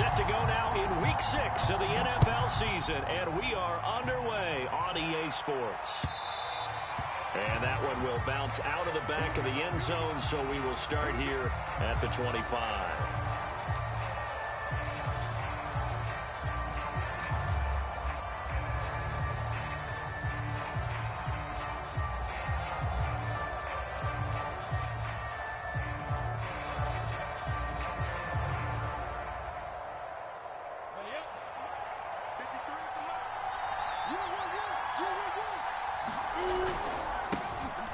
Set to go now in Week 6 of the NFL season, and we are underway on EA Sports. And that one will bounce out of the back of the end zone, so we will start here at the 25.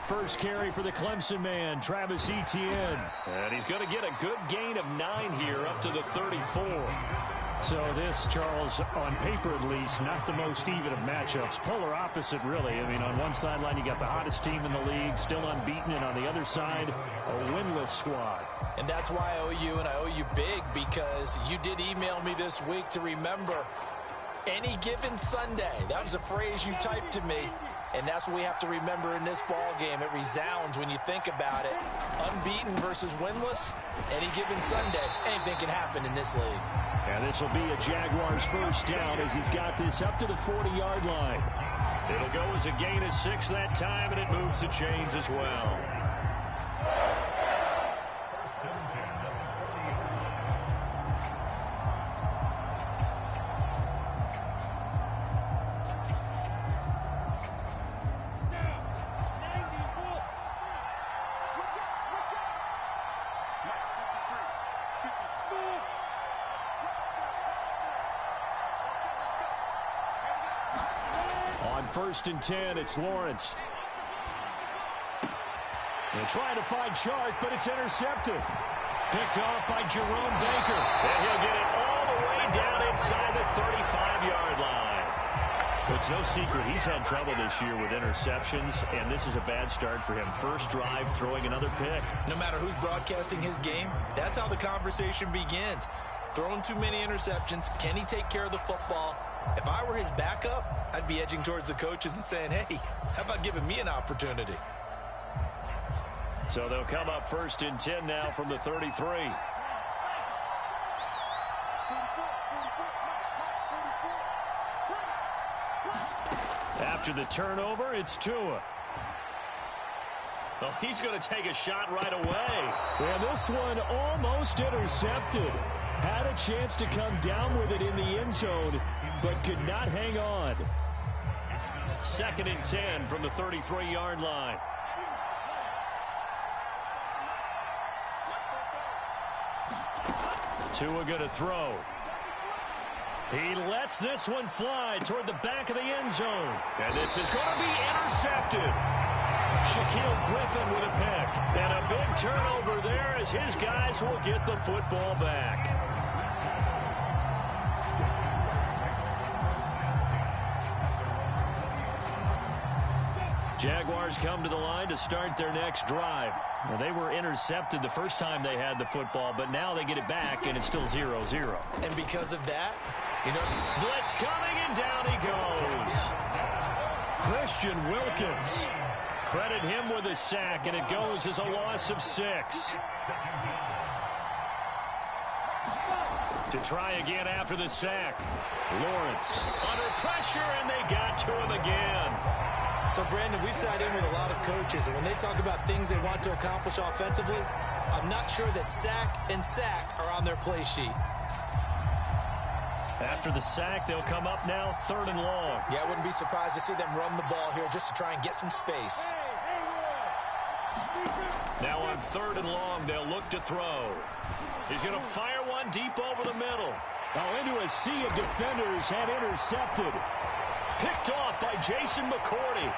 First carry for the Clemson man, Travis Etienne. And he's going to get a good gain of 9 here up to the 34. So this, Charles, on paper at least, not the most even of matchups. Polar opposite, really. I mean, on one sideline, you got the hottest team in the league, still unbeaten, and on the other side, a winless squad. And that's why I owe you, and I owe you big, because you did email me this week to remember any given Sunday. That was a phrase you typed to me. And that's what we have to remember in this ball game. It resounds when you think about it. Unbeaten versus winless, any given Sunday, anything can happen in this league. And this will be a Jaguars first down as he's got this up to the 40-yard line. It'll go as a gain of 6 that time, and it moves the chains as well. First and 10, it's Lawrence. They're trying to find Chark, but it's intercepted. Picked off by Jerome Baker. And he'll get it all the way down inside the 35-yard line. It's no secret he's had trouble this year with interceptions, and this is a bad start for him. First drive, throwing another pick. No matter who's broadcasting his game, that's how the conversation begins. Throwing too many interceptions, can he take care of the football? If I were his backup, I'd be edging towards the coaches and saying, hey, how about giving me an opportunity? So they'll come up first and 10 now from the 33. After the turnover, it's Tua. Well, he's going to take a shot right away. And this one almost intercepted. Had a chance to come down with it in the end zone, but could not hang on. Second and 10 from the 33-yard line. Tua going to throw. He lets this one fly toward the back of the end zone. And this is going to be intercepted. Shaquille Griffin with a pick. And a big turnover there as his guys will get the football back. Jaguars come to the line to start their next drive. Well, they were intercepted the first time they had the football, but now they get it back, and it's still 0-0. And because of that, you know, blitz coming, and down he goes. Christian Wilkins. Credit him with a sack, and it goes as a loss of 6. To try again after the sack. Lawrence under pressure, and they got to him again. So, Brandon, we've sat in with a lot of coaches, and when they talk about things they want to accomplish offensively, I'm not sure that sack and sack are on their play sheet. After the sack, they'll come up now 3rd and long. Yeah, I wouldn't be surprised to see them run the ball here just to try and get some space. Now on 3rd and long, they'll look to throw. He's going to fire one deep over the middle. Now into a sea of defenders and intercepted. Picked off by Jason McCourty.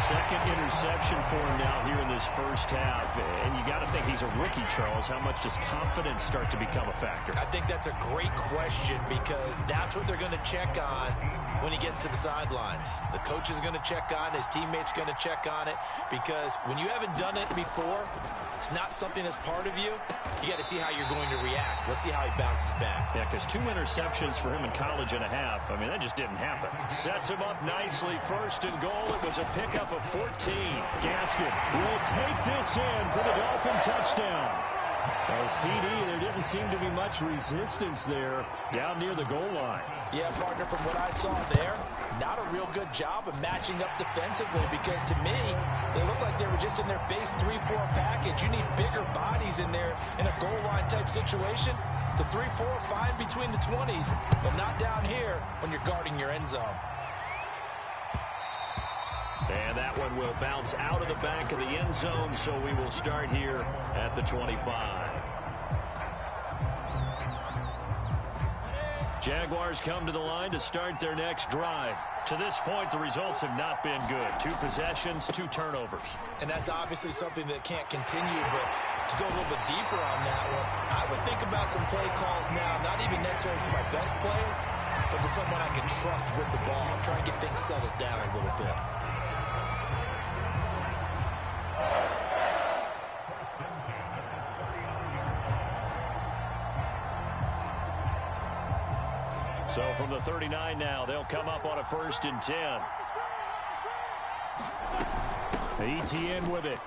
Second interception for him now here in this first half. And you got to think he's a rookie, Charles. How much does confidence start to become a factor? I think that's a great question because that's what they're going to check on when he gets to the sidelines. The coach is going to check on it. His teammates going to check on it because when you haven't done it before, it's not something that's part of you. You got to see how you're going to react. Let's see how he bounces back. Yeah, because 2 interceptions for him in college and a half. I mean, that just didn't happen. Sets him up nicely. First and goal. It was a pickup of 14. Gaskin will take this in for the Dolphin touchdown. Well, CD, there didn't seem to be much resistance there down near the goal line. Yeah, partner, from what I saw there, not a real good job of matching up defensively because to me, they looked like they were just in their base 3-4 package. You need bigger bodies in there in a goal line type situation. The 3-4 fine between the 20s, but not down here when you're guarding your end zone. And that one will bounce out of the back of the end zone, so we will start here at the 25. Jaguars come to the line to start their next drive. To this point, the results have not been good. 2 possessions, 2 turnovers. And that's obviously something that can't continue, but to go a little bit deeper on that one, I would think about some play calls now, not even necessarily to my best player, but to someone I can trust with the ball. Try and get things settled down a little bit. So from the 39 now, they'll come up on a 1st and 10. Etienne with it.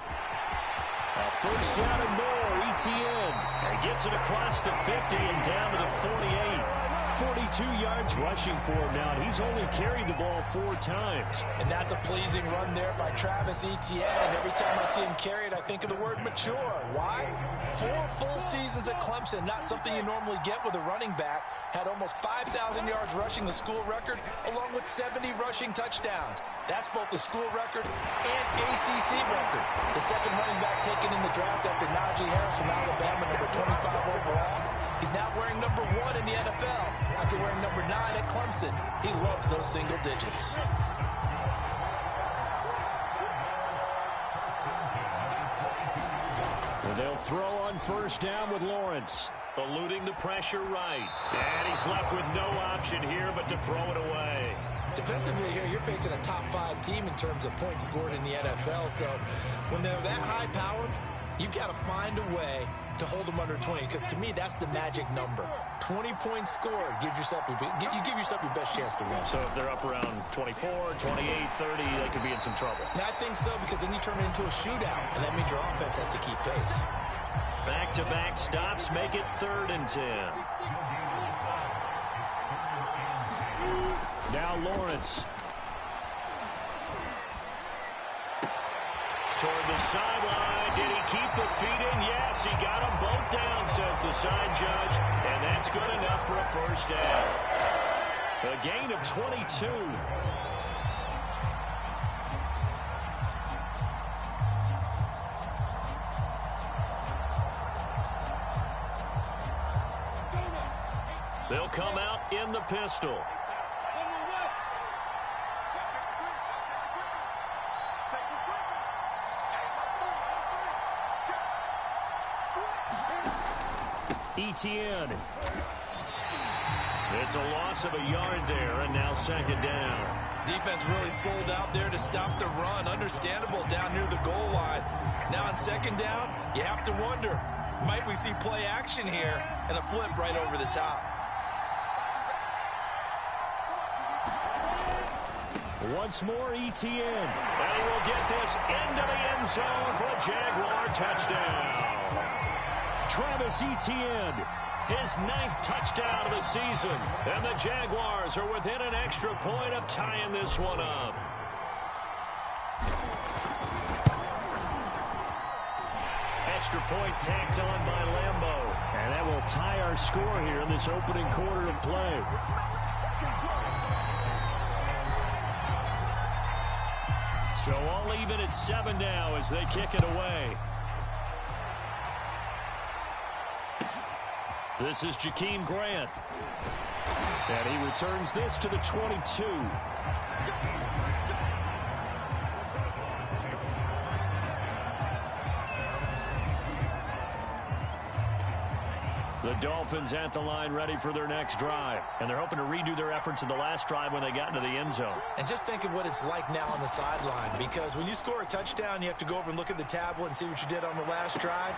A 1st down and more. Etienne. And gets it across the 50 and down to the 48. 42 yards rushing for him now. And he's only carried the ball 4 times. And that's a pleasing run there by Travis Etienne. And every time I see him carry it, I think of the word mature. Why? 4 full seasons at Clemson. Not something you normally get with a running back. Had almost 5,000 yards rushing, the school record, along with 70 rushing touchdowns. That's both the school record and ACC record. The second running back taken in the draft after Najee Harris from Alabama, number 25 overall. He's now wearing number 1 in the NFL after wearing number 9 at Clemson. He loves those single digits. And they'll throw on 1st down with Lawrence. Eluding the pressure right. And he's left with no option here but to throw it away. Defensively here, you're facing a top 5 team in terms of points scored in the NFL. So when they're that high-powered, you've got to find a way to hold them under 20. Because to me, that's the magic number. 20 points scored gives yourself you give yourself your best chance to win. So if they're up around 24, 28, 30, they could be in some trouble. I think so, because then you turn it into a shootout, and that means your offense has to keep pace. Back-to-back stops make it 3rd and 10. Now Lawrence. Toward the sideline. Did he keep the feet in? Yes, he got them both down, says the side judge. And that's good enough for a 1st down. A gain of 22. They'll come out in the pistol. Etienne. It's a loss of a yard there, and now 2nd down. Defense really sold out there to stop the run. Understandable down near the goal line. Now on 2nd down, you have to wonder, might we see play action here and a flip right over the top? Once more, Etienne. And he will get this into the end zone for a Jaguar touchdown. Travis Etienne. His 9th touchdown of the season. And the Jaguars are within an extra point of tying this one up. Extra point tacked on by Lambeau. And that will tie our score here in this opening quarter of play. So all even at 7 now as they kick it away. This is Jakeem Grant. And he returns this to the 22. The Dolphins at the line ready for their next drive. And they're hoping to redo their efforts in the last drive when they got into the end zone. And just think of what it's like now on the sideline, because when you score a touchdown, you have to go over and look at the tablet and see what you did on the last drive.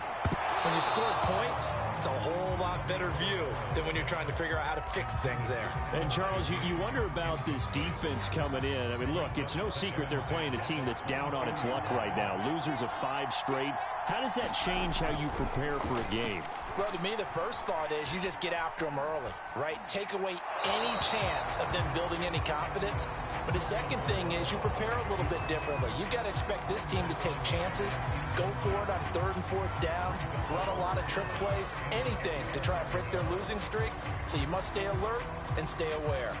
When you score points, it's a whole lot better view than when you're trying to figure out how to fix things there. And, Charles, you wonder about this defense coming in. I mean, look, it's no secret they're playing a team that's down on its luck right now. Losers of 5 straight. How does that change how you prepare for a game? Well, to me, the first thought is you just get after them early, right? Take away any chance of them building any confidence. But the second thing is you prepare a little bit differently. You've got to expect this team to take chances, go for it on 3rd and 4th downs, run a lot of trick plays, anything to try and break their losing streak. So you must stay alert and stay aware.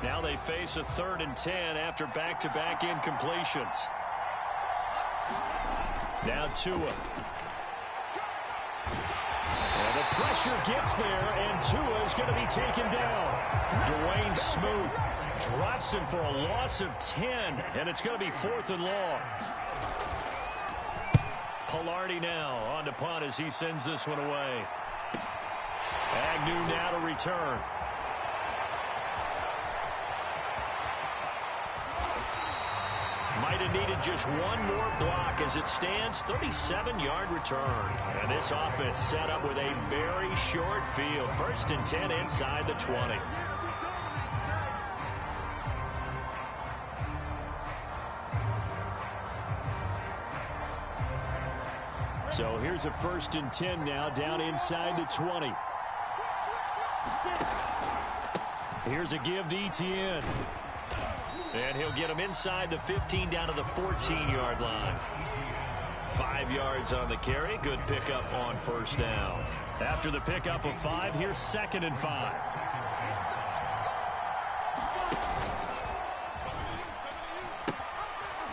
Now they face a 3rd and 10 after back-to-back incompletions. Now Tua. And the pressure gets there, and Tua is going to be taken down. Dwayne Smoot drops him for a loss of 10, and it's going to be 4th and long. Pilardi now on to punt as he sends this one away. Agnew now to return. Might have needed just one more block as it stands. 37-yard return. And this offense set up with a very short field. 1st and 10 inside the 20. So here's a 1st and 10 now down inside the 20. Here's a give to Etienne. And he'll get him inside the 15 down to the 14-yard line. 5 yards on the carry. Good pickup on 1st down. After the pickup of 5, here's 2nd and 5.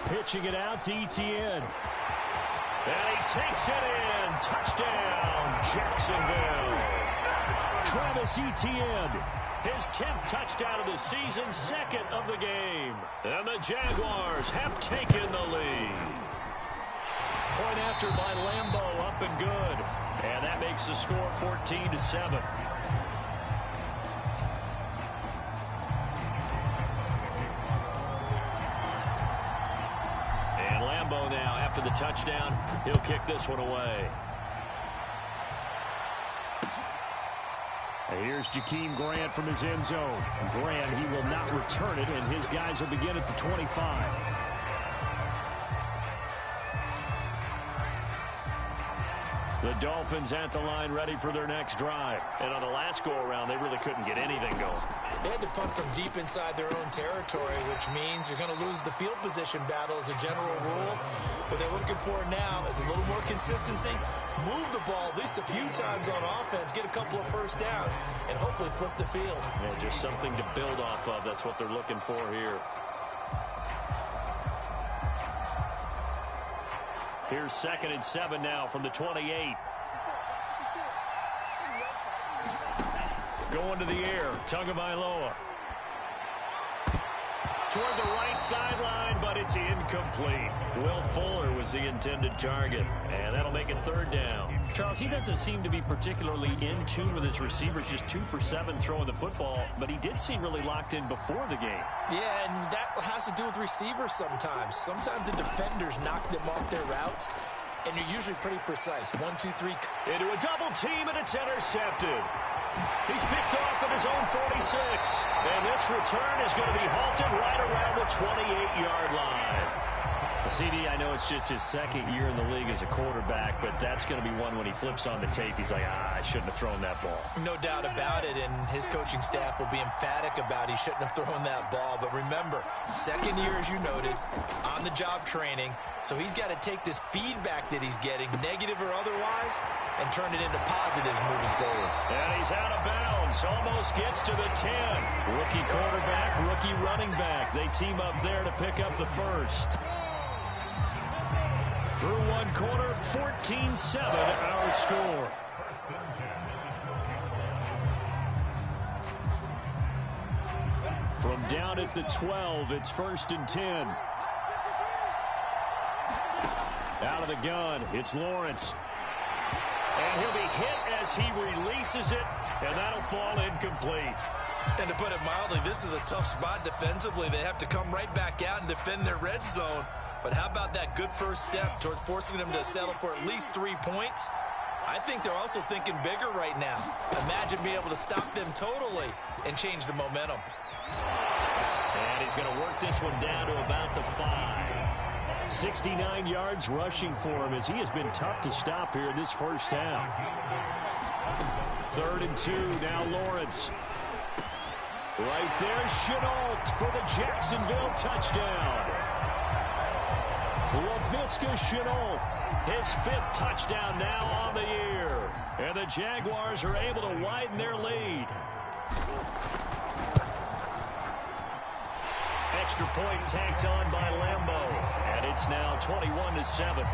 Pitching it out to Etienne. And he takes it in. Touchdown, Jacksonville. Travis Etienne. His 10th touchdown of the season, 2nd of the game. And the Jaguars have taken the lead. Point after by Lambeau, up and good. And that makes the score 14-7. And Lambeau now, after the touchdown, he'll kick this one away. Here's Jakeem Grant from his end zone. Grant, he will not return it, and his guys will begin at the 25. The Dolphins at the line ready for their next drive. And on the last go-around, they really couldn't get anything going. They had to punt from deep inside their own territory, which means you're going to lose the field position battle as a general rule. What they're looking for now is a little more consistency, move the ball at least a few times on offense, get a couple of 1st downs, and hopefully flip the field. Yeah, just something to build off of. That's what they're looking for here. Here's 2nd and 7 now from the 28. Going to the air, Tagovailoa. Toward the right sideline, but it's incomplete. Will Fuller was the intended target, and that'll make it 3rd down. Charles, he doesn't seem to be particularly in tune with his receivers, just 2 for 7 throwing the football, but he did seem really locked in before the game. Yeah, and that has to do with receivers sometimes. Sometimes the defenders knock them off their route, and you're usually pretty precise. 1, 2, 3. Into a double team, and it's intercepted. He's picked off at his own 46. And this return is going to be halted right around the 28-yard line. CD, I know it's just his 2nd year in the league as a quarterback, but that's going to be one when he flips on the tape. He's like, I shouldn't have thrown that ball. No doubt about it, and his coaching staff will be emphatic about he shouldn't have thrown that ball. But remember, 2nd year, as you noted, on-the-job training, so he's got to take this feedback that he's getting, negative or otherwise, and turn it into positives moving forward. And he's out of bounds, almost gets to the 10. Rookie quarterback, rookie running back. They team up there to pick up the 1st. Through one quarter, 14-7 our score. From down at the 12, it's 1st and 10. Out of the gun, it's Lawrence. And he'll be hit as he releases it, and that'll fall incomplete. And to put it mildly, this is a tough spot defensively. They have to come right back out and defend their red zone. But how about that good first step towards forcing them to settle for at least 3 points? I think they're also thinking bigger right now. Imagine being able to stop them totally and change the momentum. And he's going to work this one down to about the 5. 69 yards rushing for him as he has been tough to stop here in this first half. 3rd and 2, now Lawrence. Right there, Chenault for the Jacksonville touchdown. LaVisca Chenault, his 5th touchdown now on the year. And the Jaguars are able to widen their lead. Extra point tacked on by Lambeau. And it's now 21-7.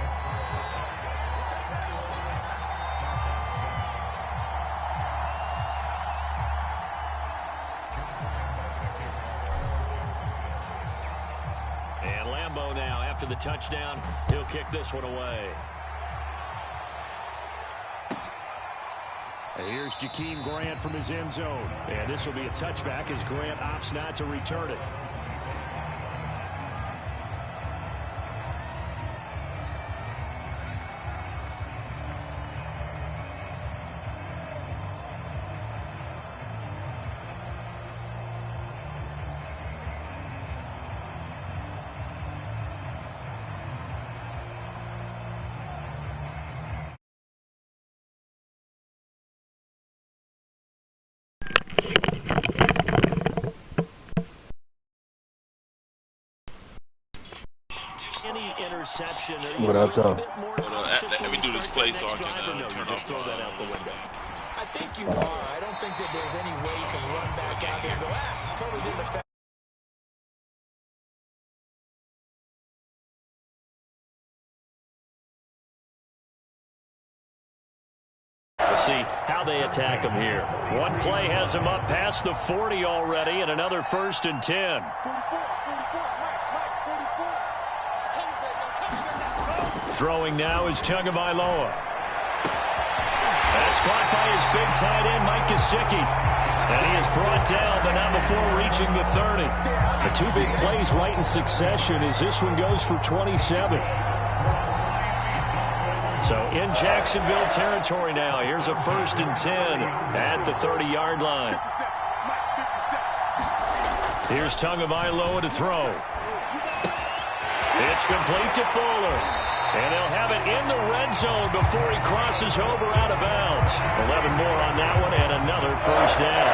And Lambeau now, after the touchdown, he'll kick this one away. And here's Jakeem Grant from his end zone. And this will be a touchback as Grant opts not to return it. Any interception. What up, though? Let me do this play so I can turn off throw that out the window. I think you are. I don't think that there's any way you can run back out there and go, totally didn't affect. We'll see how they attack him here. One play has him up past the 40 already, and another 1st and 10. Throwing now is Tagovailoa. That's caught by his big tight end, Mike Gesicki. And he is brought down, but not before reaching the 30. The 2 big plays right in succession as this one goes for 27. So in Jacksonville territory now. Here's a 1st and 10 at the 30-yard line. Here's Tagovailoa to throw. It's complete to Fuller. And they'll have it in the red zone before he crosses over out of bounds. 11 more on that one and another 1st down.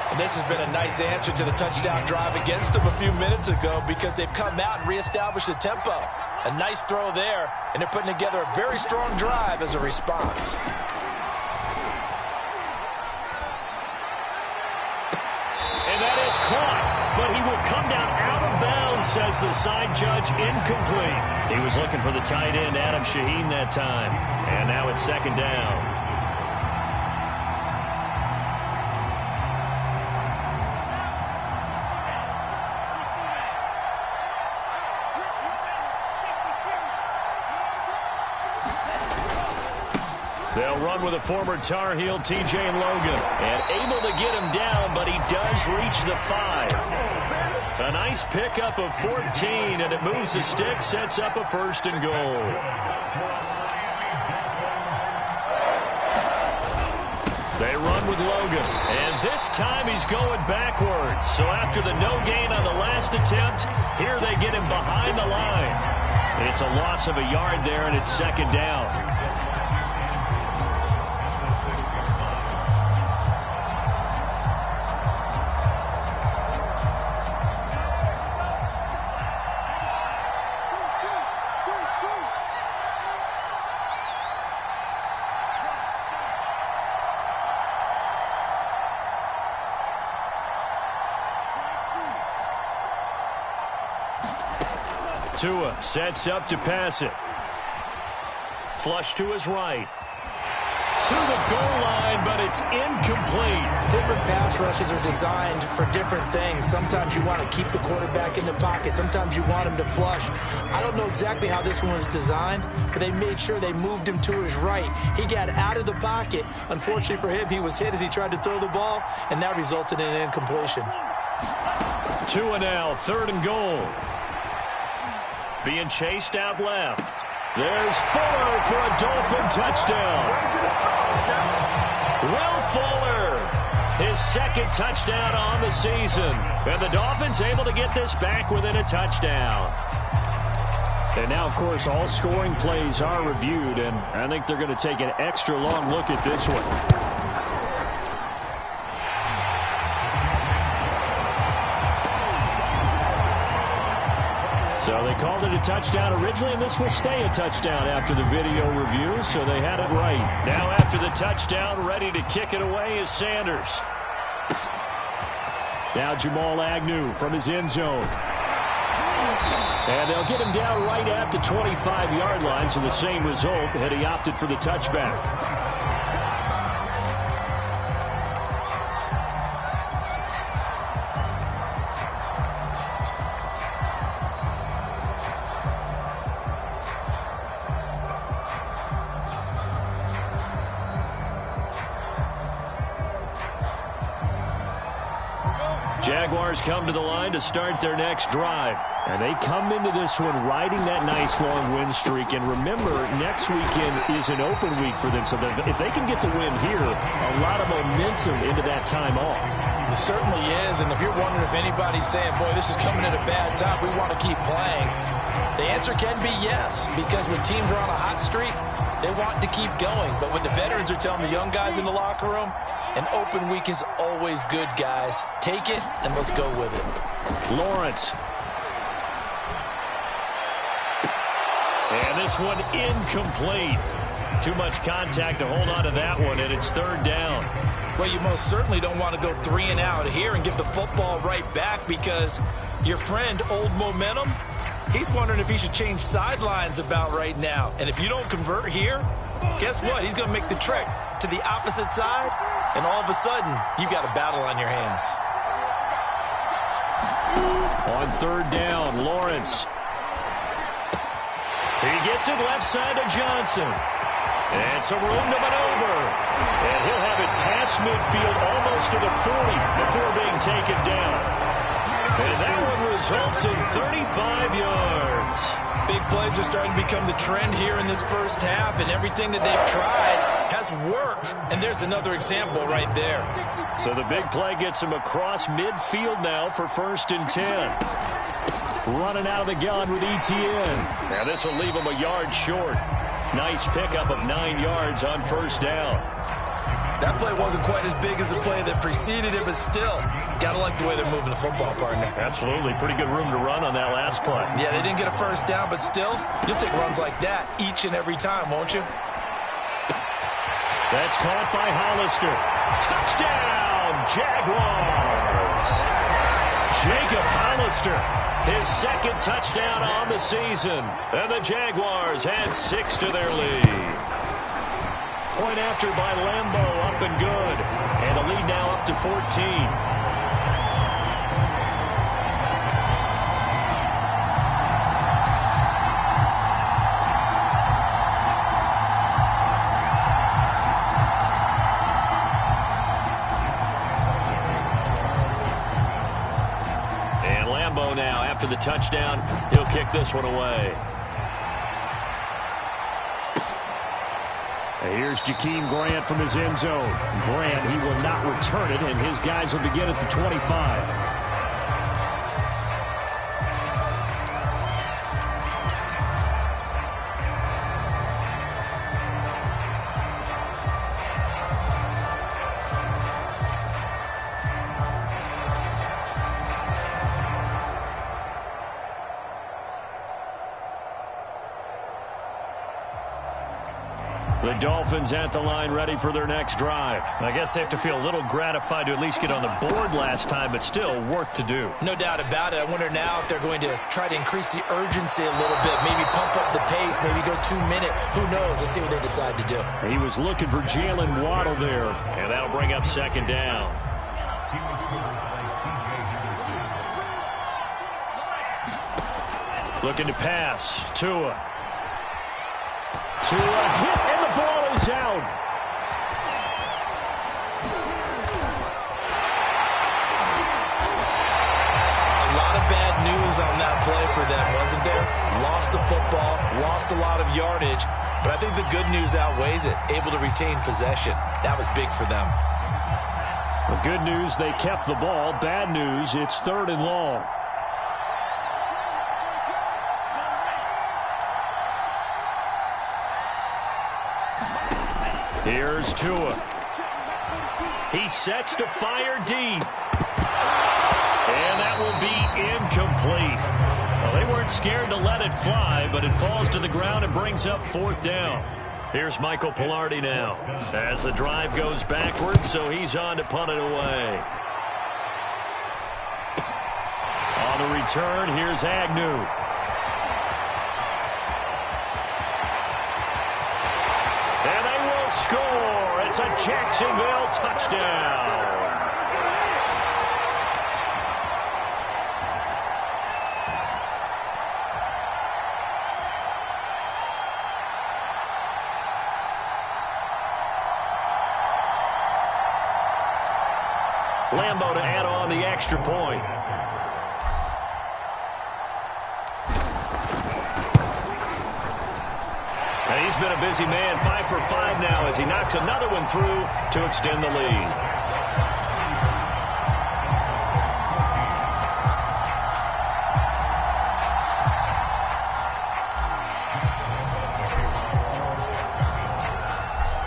And this has been a nice answer to the touchdown drive against them a few minutes ago because they've come out and reestablished the tempo. A nice throw there, and they're putting together a very strong drive as a response. And that is caught, but he will come down out of bounds, says the side judge, incomplete. He was looking for the tight end, Adam Shaheen, that time. And now it's 2nd down. They'll run with a former Tar Heel, T.J. Logan. And able to get him down, but he does reach the 5. A nice pickup of 14, and it moves the stick, sets up a 1st and goal. They run with Logan, and this time he's going backwards. So after the no gain on the last attempt, here they get him behind the line. It's a loss of a yard there, and it's 2nd down. Tua sets up to pass it. Flush to his right. To the goal line, but it's incomplete. Different pass rushes are designed for different things. Sometimes you want to keep the quarterback in the pocket. Sometimes you want him to flush. I don't know exactly how this one was designed, but they made sure they moved him to his right. He got out of the pocket. Unfortunately for him, he was hit as he tried to throw the ball, and that resulted in an incompletion. Tua now, 3rd and goal. being chased out left. There's Fuller for a Dolphin touchdown. Will Fuller, his second touchdown on the season. And the Dolphins able to get this back within a touchdown. And now, of course, all scoring plays are reviewed, and I think they're going to take an extra long look at this one. So they called it a touchdown originally, and this will stay a touchdown after the video review, so they had it right. Now after the touchdown, ready to kick it away is Sanders. Now Jamal Agnew from his end zone. And they'll get him down right at the 25-yard line, so the same result had he opted for the touchback. Jaguars come to the line to start their next drive. And they come into this one riding that nice long win streak. And remember, next weekend is an open week for them. So that if they can get the win here, a lot of momentum into that time off. It certainly is. And if you're wondering if anybody's saying, boy, this is coming at a bad time, we want to keep playing, the answer can be yes. Because when teams are on a hot streak, they want to keep going. But when the veterans are telling the young guys in the locker room, an open week is always good, guys. Take it, and let's go with it. Lawrence. And this one incomplete. Too much contact to hold on to that one, and it's third down. Well, you most certainly don't want to go 3 and out here and get the football right back because your friend, Old Momentum, he's wondering if he should change sidelines about right now. And if you don't convert here, guess what? He's going to make the trek to the opposite side, and all of a sudden, you've got a battle on your hands. On third down, Lawrence. He gets it left side to Johnson. And some room to maneuver. And he'll have it past midfield almost to the 40 before being taken down. And that one results in 35 yards. Big plays are starting to become the trend here in this first half, and everything that they've tried has worked. And there's another example right there. So the big play gets him across midfield now for 1st and 10. Running out of the gun with Etienne. Now this will leave him a yard short. Nice pickup of 9 yards on 1st down. That play wasn't quite as big as the play that preceded it, but still, got to like the way they're moving the football, partner. Absolutely. Pretty good room to run on that last play. Yeah, they didn't get a 1st down, but still, you'll take runs like that each and every time, won't you? That's caught by Hollister. Touchdown, Jaguars! Jacob Hollister, his second touchdown on the season. And the Jaguars add 6 to their lead. Point after by Lambo, up and good. And a lead now up to 14. Now after the touchdown, he'll kick this one away. Here's Jakeem Grant from his end zone. Grant, he will not return it, and his guys will begin at the 25. The Dolphins at the line ready for their next drive. I guess they have to feel a little gratified to at least get on the board last time, but still work to do. No doubt about it. I wonder now if they're going to try to increase the urgency a little bit, maybe pump up the pace, maybe go 2 minute. Who knows? Let's see what they decide to do. He was looking for Jalen Waddle there. And that'll bring up 2nd down. Looking to pass. Tua hit, and the ball is out. A lot of bad news on that play for them, wasn't there? lost the football, lost a lot of yardage, but I think the good news outweighs it. Able to retain possession. That was big for them. The good news, they kept the ball. Bad news, it's 3rd and long. Here's Tua. He sets to fire deep. And that will be incomplete. Well, they weren't scared to let it fly, but it falls to the ground and brings up 4th down. Here's Michael Pilardi now as the drive goes backwards, so he's on to punt it away. On the return, here's Agnew. And they will score. It's a Jacksonville touchdown. Lambo to add on the extra point. And he's been a busy man, 5 for 5 now as he knocks another one through to extend the lead.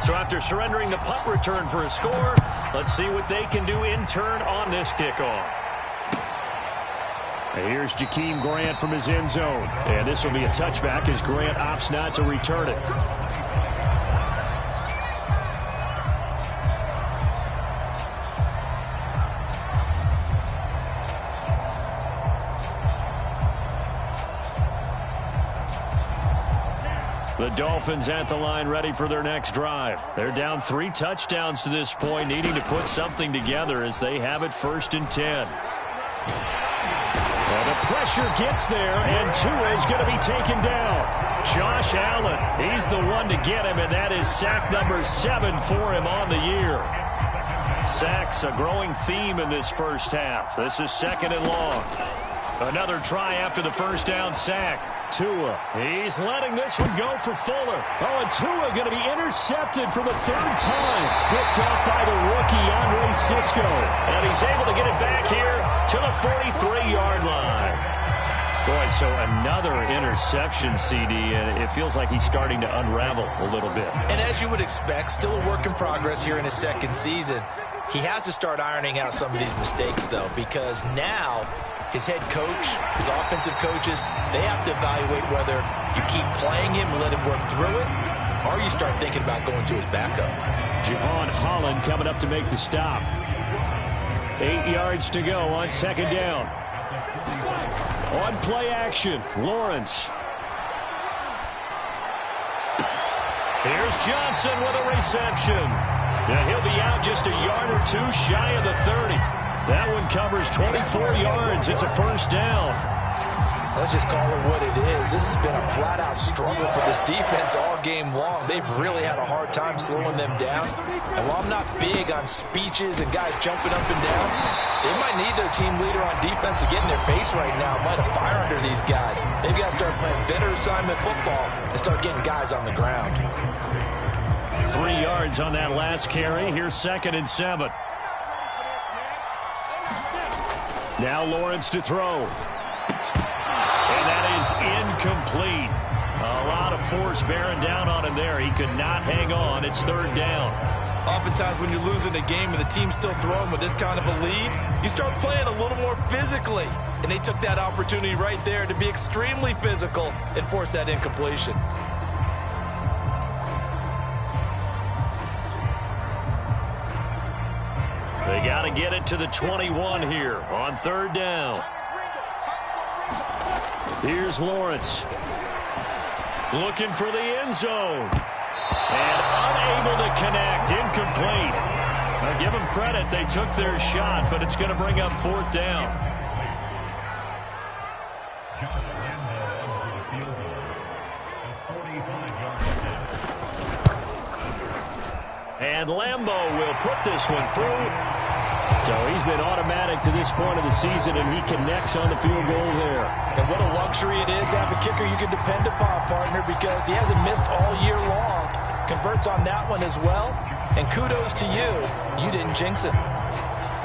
So after surrendering the punt return for a score, let's see what they can do in turn on this kickoff. And here's Jakeem Grant from his end zone. And this will be a touchback as Grant opts not to return it. The Dolphins at the line ready for their next drive. They're down 3 touchdowns to this point, needing to put something together as they have it 1st and 10. And the pressure gets there, and Tua is going to be taken down. Josh Allen, he's the one to get him, and that is sack number 7 for him on the year. Sacks, a growing theme in this first half. This is 2nd and long. Another try after the first down sack. Tua, he's letting this one go for Fuller. Oh, and Tua going to be intercepted for the 3rd time. Picked off by the rookie, Andre Sisco. And he's able to get it back here to the 43-yard line. Boy, so another interception, CD, and it feels like he's starting to unravel a little bit. And as you would expect, still a work in progress here in his 2nd season. He has to start ironing out some of these mistakes, though, because now his head coach, his offensive coaches, they have to evaluate whether you keep playing him and let him work through it, or you start thinking about going to his backup. Javon Holland coming up to make the stop. 8 yards to go on 2nd down. On play action, Lawrence. Here's Johnson with a reception. Now he'll be out just a yard or 2 shy of the 30. That one covers 24 yards. It's a 1st down. Let's just call it what it is. This has been a flat-out struggle for this defense all game long. They've really had a hard time slowing them down. And while I'm not big on speeches and guys jumping up and down, they might need their team leader on defense to get in their face right now, light a fire under these guys. They've got to start playing better assignment football and start getting guys on the ground. 3 yards on that last carry. Here's 2nd and 7. Now Lawrence to throw. And that is incomplete. A lot of force bearing down on him there. He could not hang on. It's 3rd down. Oftentimes when you're losing a game and the team's still throwing with this kind of a lead, you start playing a little more physically. And they took that opportunity right there to be extremely physical and force that incompletion. They got to get it to the 21 here on 3rd down. Here's Lawrence. Looking for the end zone. And unable to connect. Incomplete. Now give them credit. They took their shot, but it's going to bring up 4th down. And Lambo will put this one through. So he's been automatic to this point of the season, and he connects on the field goal there. And what a luxury it is to have a kicker you can depend upon, partner, because he hasn't missed all year long. Converts on that one as well. And kudos to you. You didn't jinx it.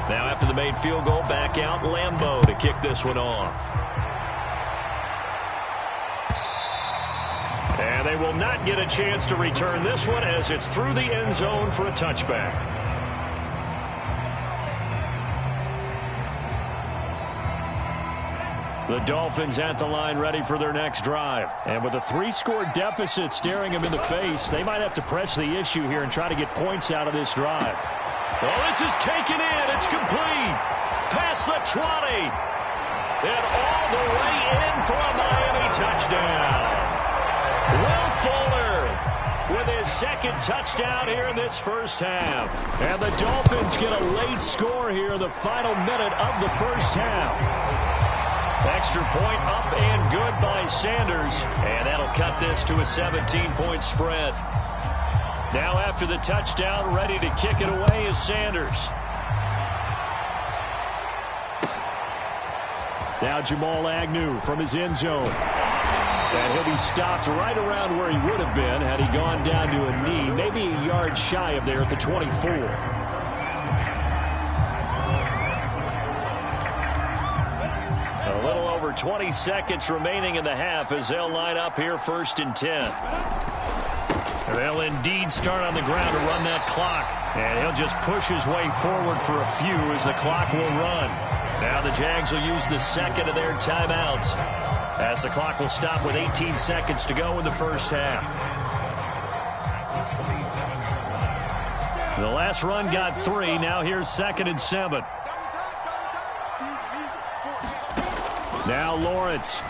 Now after the made field goal, back out Lambeau to kick this one off. And they will not get a chance to return this one as it's through the end zone for a touchback. The Dolphins at the line ready for their next drive. And with a 3-score deficit staring them in the face, they might have to press the issue here and try to get points out of this drive. Well, this is taken in. It's complete. Past the 20. And all the way in for a Miami touchdown. Will Fuller with his second touchdown here in this first half. And the Dolphins get a late score here in the final minute of the first half. Extra point up and good by Sanders. And that'll cut this to a 17-point spread. Now after the touchdown, ready to kick it away is Sanders. Now Jamal Agnew from his end zone. And he'll be stopped right around where he would have been had he gone down to a knee, maybe a yard shy of there at the 24. A little over 20 seconds remaining in the half as they'll line up here 1st and 10. They'll indeed start on the ground to run that clock. And he'll just push his way forward for a few as the clock will run. Now the Jags will use the second of their timeouts as the clock will stop with 18 seconds to go in the first half. The last run got 3. Now here's 2nd and 7. Now Lawrence.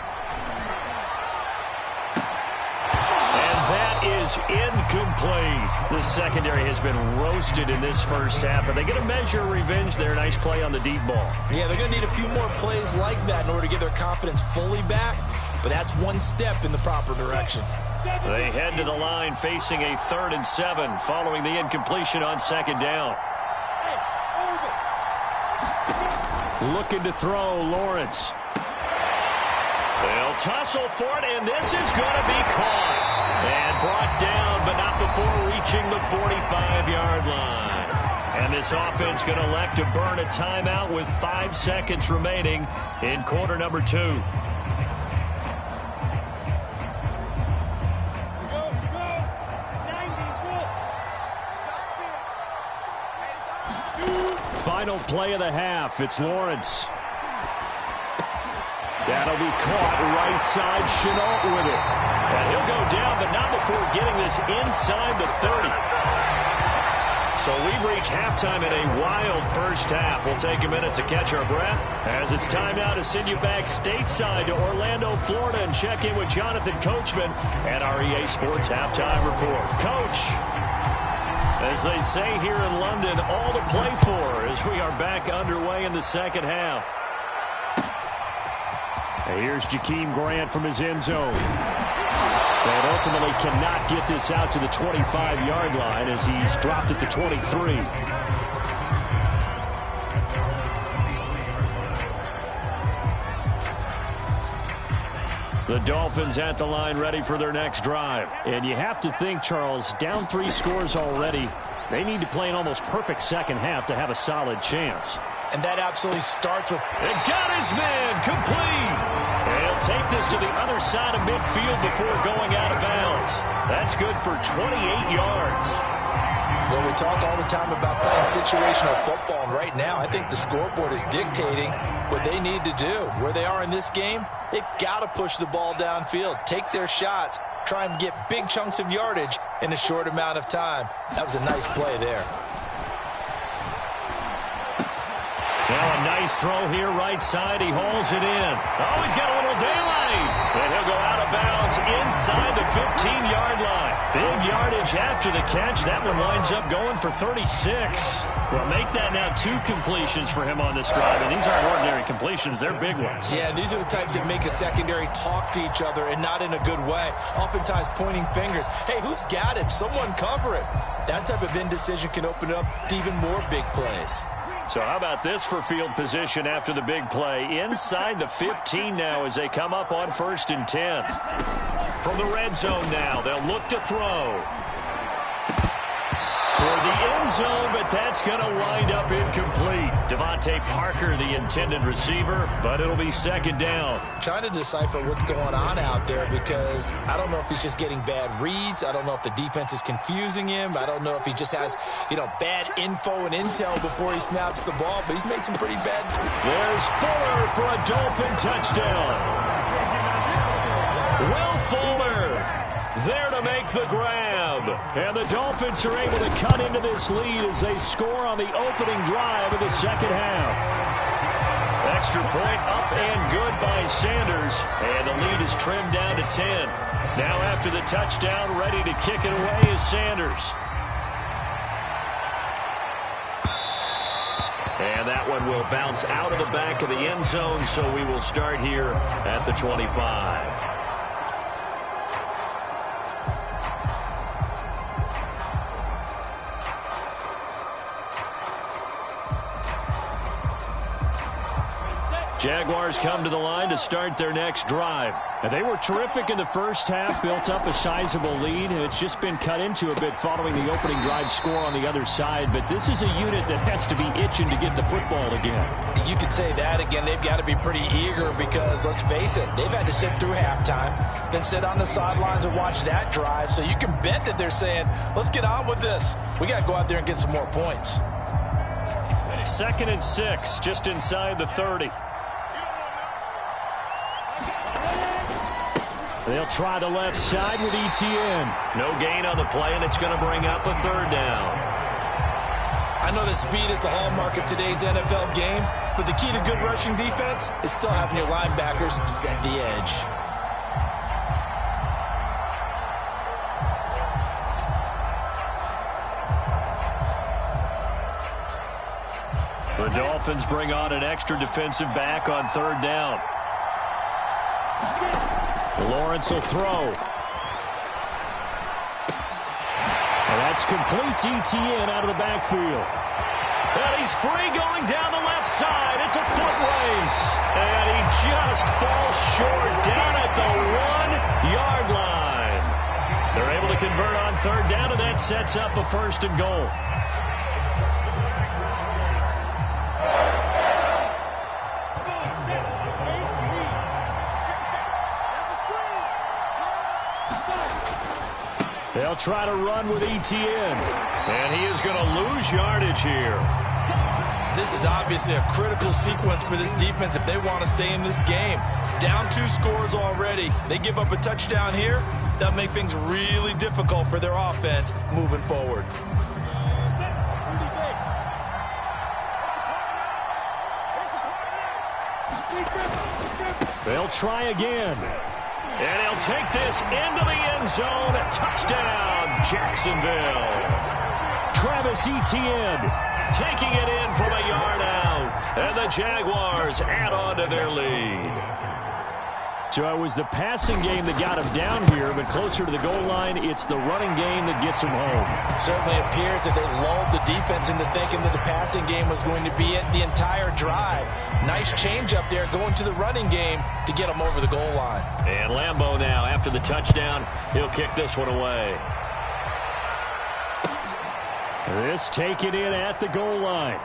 And that is incomplete. The secondary has been roasted in this first half, but they get a measure of revenge there. Nice play on the deep ball. Yeah, they're going to need a few more plays like that in order to get their confidence fully back, but that's one step in the proper direction. They head to the line facing a 3rd and 7 following the incompletion on 2nd down. Looking to throw, Lawrence. They'll tussle for it, and this is going to be caught. And brought down, but not before reaching the 45-yard line. And this offense going to elect to burn a timeout with 5 seconds remaining in quarter number 2. Final play of the half. It's Lawrence. That'll be caught right side. Chenault with it. And he'll go down, but not before getting this inside the 30. So we've reached halftime in a wild first half. We'll take a minute to catch our breath as it's time now to send you back stateside to Orlando, Florida, and check in with Jonathan Coachman at our EA Sports Halftime Report. Coach, as they say here in London, all to play for as we are back underway in the second half. Here's Jakeem Grant from his end zone. And ultimately cannot get this out to the 25-yard line as he's dropped at the 23. The Dolphins at the line ready for their next drive. And you have to think, Charles, down 3 scores already. They need to play an almost perfect second half to have a solid chance. And that absolutely starts with... And got his man complete. And he'll take this to the other side of midfield before going out of bounds. That's good for 28 yards. Well, we talk all the time about playing situational football, and right now I think the scoreboard is dictating what they need to do. Where they are in this game, they've got to push the ball downfield, take their shots, try and get big chunks of yardage in a short amount of time. That was a nice play there. Now a nice throw here, right side. He hauls it in. Oh, he's got a little daylight. And he'll go out of bounds inside the 15-yard line. Big yardage after the catch. That one winds up going for 36. Well, make that now 2 completions for him on this drive. And these aren't ordinary completions. They're big ones. Yeah, these are the types that make a secondary talk to each other and not in a good way. Oftentimes pointing fingers. Hey, who's got him? Someone cover it. That type of indecision can open up to even more big plays. So how about this for field position after the big play? Inside the 15 now as they come up on 1st and 10. From the red zone now, they'll look to throw. Toward the end zone, but that's going to wind up incomplete. Devontae Parker, the intended receiver, but it'll be 2nd down. Trying to decipher what's going on out there because I don't know if he's just getting bad reads. I don't know if the defense is confusing him. I don't know if he just has, bad info and intel before he snaps the ball, but he's made some pretty bad. There's Fuller for a Dolphin touchdown. Will Fuller there to make the grab. And the Dolphins are able to cut into this lead as they score on the opening drive of the second half. Extra point up and good by Sanders. And the lead is trimmed down to 10. Now after the touchdown, ready to kick it away is Sanders. And that one will bounce out of the back of the end zone, so we will start here at the 25. Jaguars come to the line to start their next drive. And they were terrific in the first half, built up a sizable lead. It's just been cut into a bit following the opening drive score on the other side. But this is a unit that has to be itching to get the football again. You could say that again. They've got to be pretty eager because, let's face it, they've had to sit through halftime, then sit on the sidelines and watch that drive. So you can bet that they're saying, let's get on with this. We got to go out there and get some more points. 2nd and 6, just inside the 30. They'll try the left side with Etienne. No gain on the play, and it's going to bring up a 3rd down. I know that speed is the hallmark of today's NFL game, but the key to good rushing defense is still having your linebackers set the edge. The Dolphins bring on an extra defensive back on 3rd down. Lawrence will throw. And that's complete to Etienne out of the backfield. And he's free going down the left side. It's a foot race. And he just falls short down at the 1-yard line. They're able to convert on 3rd down, and that sets up a 1st and goal. They'll try to run with Etienne. And he is going to lose yardage here. This is obviously a critical sequence for this defense if they want to stay in this game. Down 2 scores already. They give up a touchdown here. That'll make things really difficult for their offense moving forward. They'll try again. And he'll take this into the end zone. A touchdown, Jacksonville. Travis Etienne taking it in from a yard out. And the Jaguars add on to their lead. So it was the passing game that got him down here, but closer to the goal line, it's the running game that gets him home. It certainly appears that they lulled the defense into thinking that the passing game was going to be it the entire drive. Nice change up there going to the running game to get him over the goal line. And Lambeau now, after the touchdown, he'll kick this one away. This taken in at the goal line.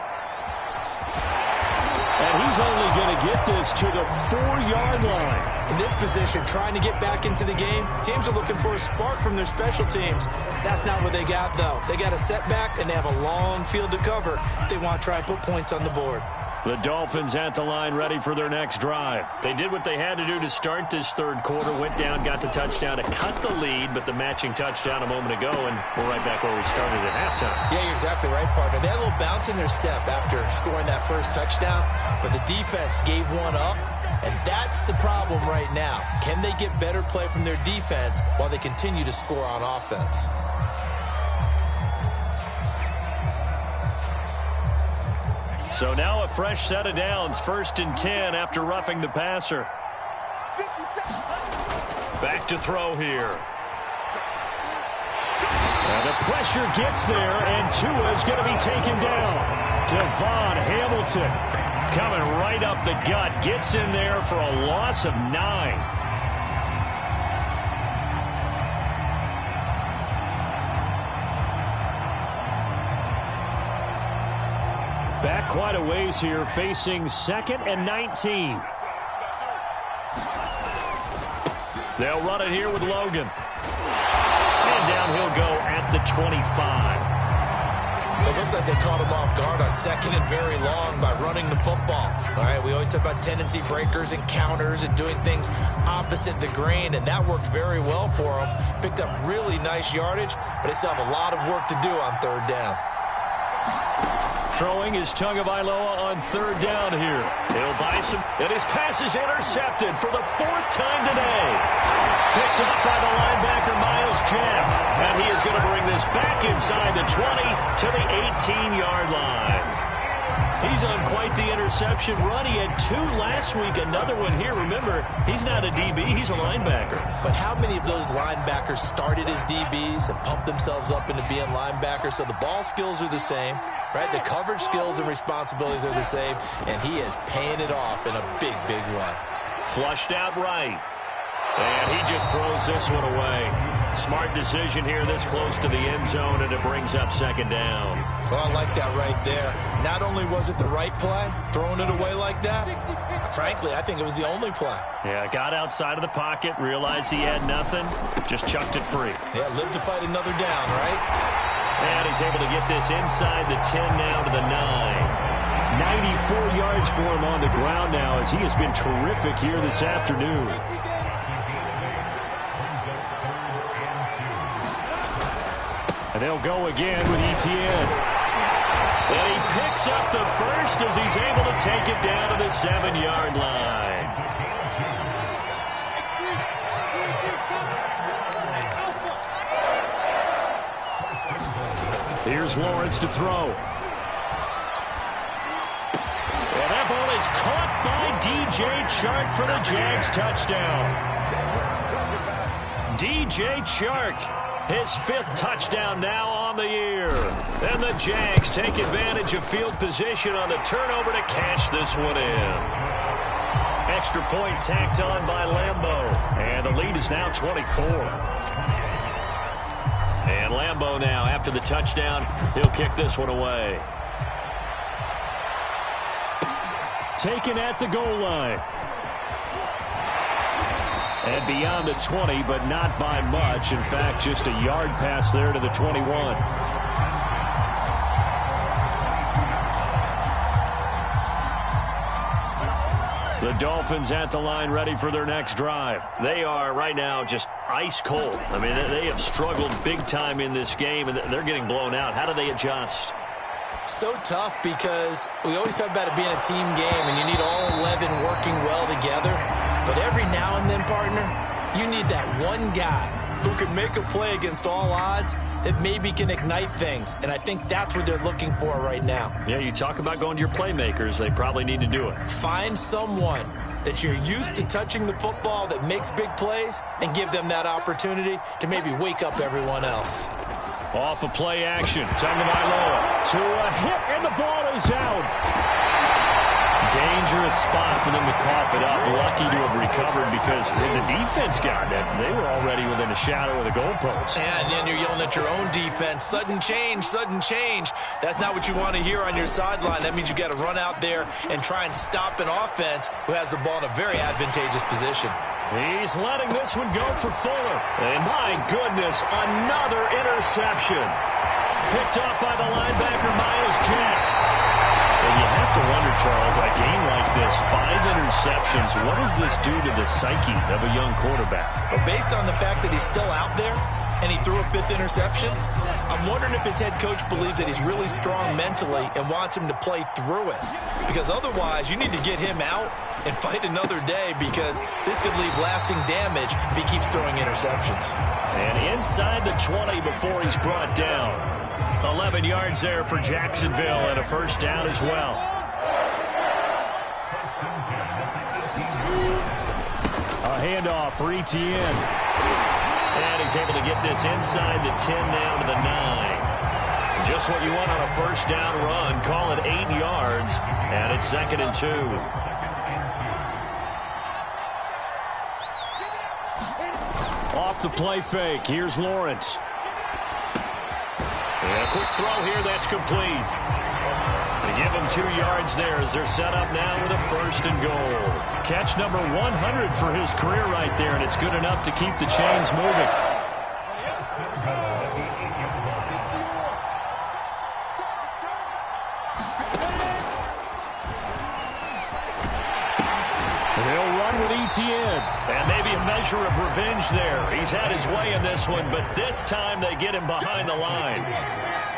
And he's only going to get this to the 4-yard line. In this position, trying to get back into the game, teams are looking for a spark from their special teams. That's not what they got, though. They got a setback, and they have a long field to cover if they want to try and put points on the board. The Dolphins at the line ready for their next drive. They did what they had to do to start this 3rd quarter, went down, got the touchdown to cut the lead, but the matching touchdown a moment ago, and we're right back where we started at halftime. Yeah, you're exactly right, partner. They had a little bounce in their step after scoring that first touchdown, but the defense gave one up, and that's the problem right now. Can they get better play from their defense while they continue to score on offense? So now a fresh set of downs, 1st and 10 after roughing the passer. Back to throw here. And the pressure gets there, and Tua is going to be taken down. Devon Hamilton coming right up the gut. Gets in there for a loss of 9. Back quite a ways here, facing 2nd and 19. They'll run it here with Logan. And down he'll go at the 25. It looks like they caught him off guard on 2nd and very long by running the football. All right, we always talk about tendency breakers and counters and doing things opposite the grain, and that worked very well for him. Picked up really nice yardage, but they still have a lot of work to do on 3rd down. Throwing is Tagovailoa on 3rd down here. He'll buy some, and his pass is intercepted for the 4th time today. Picked up by the linebacker, Miles Jack. And he is going to bring this back inside the 20 to the 18-yard line. He's on quite the interception run. He had 2 last week, another one here. Remember, he's not a DB, he's a linebacker. But how many of those linebackers started as DBs and pumped themselves up into being linebackers? So the ball skills are the same, right? The coverage skills and responsibilities are the same, and he is paying it off in a big, big way. Flushed out right. And he just throws this one away. Smart decision here this close to the end zone, and it brings up 2nd down. Well, I like that right there. Not only was it the right play, throwing it away like that, frankly, I think it was the only play. Yeah, got outside of the pocket, realized he had nothing, just chucked it free. Yeah, live to fight another down, right? And he's able to get this inside the 10 now to the 9. 94 yards for him on the ground now as he has been terrific here this afternoon. And they'll go again with Etienne. And he picks up the first as he's able to take it down to the 7-yard line. Here's Lawrence to throw. And that ball is caught by DJ Chark for the Jags touchdown. DJ Chark. His 5th touchdown now on the year. And the Jags take advantage of field position on the turnover to cash this one in. Extra point tacked on by Lambeau. And the lead is now 24. And Lambeau now, after the touchdown, he'll kick this one away. Taken at the goal line. And beyond the 20, but not by much. In fact, just a yard pass there to the 21. The Dolphins at the line ready for their next drive. They are right now just ice cold. I mean, they have struggled big time in this game, and they're getting blown out. How do they adjust? So tough because we always talk about it being a team game, and you need all 11 working well together. But every now and then, partner, you need that one guy who can make a play against all odds that maybe can ignite things. And I think that's what they're looking for right now. Yeah, you talk about going to your playmakers. They probably need to do it. Find someone that you're used to touching the football that makes big plays and give them that opportunity to maybe wake up everyone else. Off of play action. Tagovailoa to a hit, and the ball is out. Dangerous spot for them to cough it up. Lucky to have recovered because the defense got it. They were already within a shadow of the goalpost. And then you're yelling at your own defense. Sudden change, sudden change. That's not what you want to hear on your sideline. That means you got to run out there and try and stop an offense who has the ball in a very advantageous position. He's letting this one go for Fuller. And my goodness, another interception. Picked off by the linebacker, Miles Jack. And you have to wonder, Charles, a game like this, 5 interceptions, what does this do to the psyche of a young quarterback? Well, based on the fact that he's still out there and he threw a 5th interception, I'm wondering if his head coach believes that he's really strong mentally and wants him to play through it. Because otherwise, you need to get him out and fight another day because this could leave lasting damage if he keeps throwing interceptions. And inside the 20 before he's brought down. 11 yards there for Jacksonville and a first down as well. A handoff for Etienne. And he's able to get this inside the 10 now to the 9. Just what you want on a first down run. Call it 8 yards, and it's 2nd and 2. Off the play fake. Here's Lawrence. And a quick throw here that's complete. They give him 2 yards there as they're set up now with a 1st and goal. Catch number 100 for his career right there, and it's good enough to keep the chains moving. He'll run with ETN. And maybe a measure of revenge there. He's had his way in this one, but this time they get him behind the line.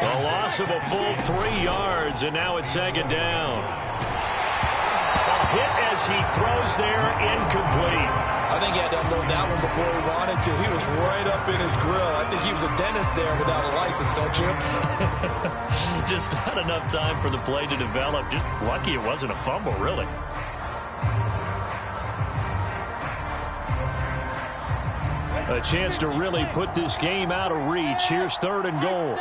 A loss of a full 3 yards, and now it's 2nd down. A hit as he throws there, incomplete. I think he had to unload that one before he wanted to. He was right up in his grill. I think he was a dentist there without a license, don't you? Just not enough time for the play to develop. Just lucky it wasn't a fumble, really. A chance to really put this game out of reach. Here's 3rd and goal.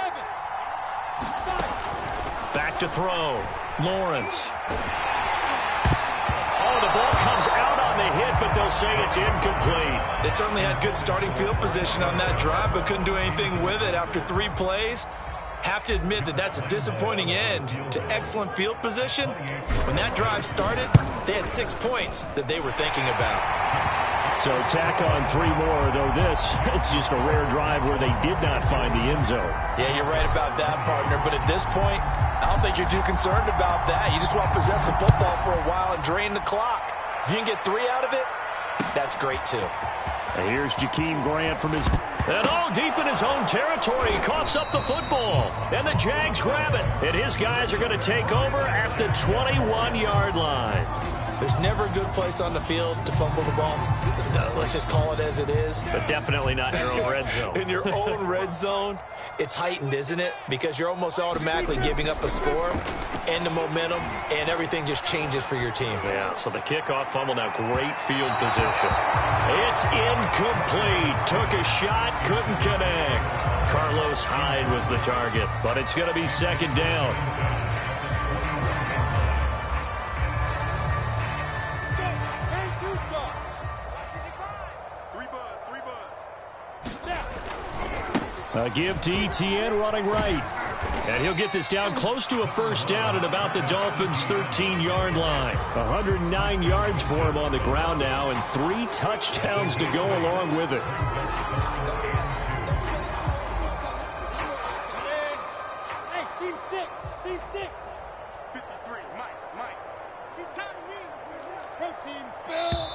Back to throw. Lawrence. Oh, the ball comes out on the hit, but they'll say it's incomplete. They certainly had good starting field position on that drive, but couldn't do anything with it after 3 plays. Have to admit that that's a disappointing end to excellent field position. When that drive started, they had 6 points that they were thinking about. So tack on 3 more, though it's just a rare drive where they did not find the end zone. Yeah, you're right about that, partner. But at this point, I don't think you're too concerned about that. You just want to possess the football for a while and drain the clock. If you can get 3 out of it, that's great, too. And here's Jakeem Grant from his... And deep in his own territory, he coughs up the football. And the Jags grab it. And his guys are going to take over at the 21-yard line. There's never a good place on the field to fumble the ball. Let's just call it as it is. But definitely not in your own red zone. In your own red zone, it's heightened, isn't it? Because you're almost automatically giving up a score and the momentum, and everything just changes for your team. Yeah, so the kickoff fumble now, great field position. It's incomplete. Took a shot, couldn't connect. Carlos Hyde was the target, but it's going to be 2nd down. A give to ETN running right. And he'll get this down close to a 1st down at about the Dolphins' 13-yard line. 109 yards for him on the ground now, and 3 touchdowns to go along with it. Hey, team 6. 53, Mike. He's tired of me. Protein spill.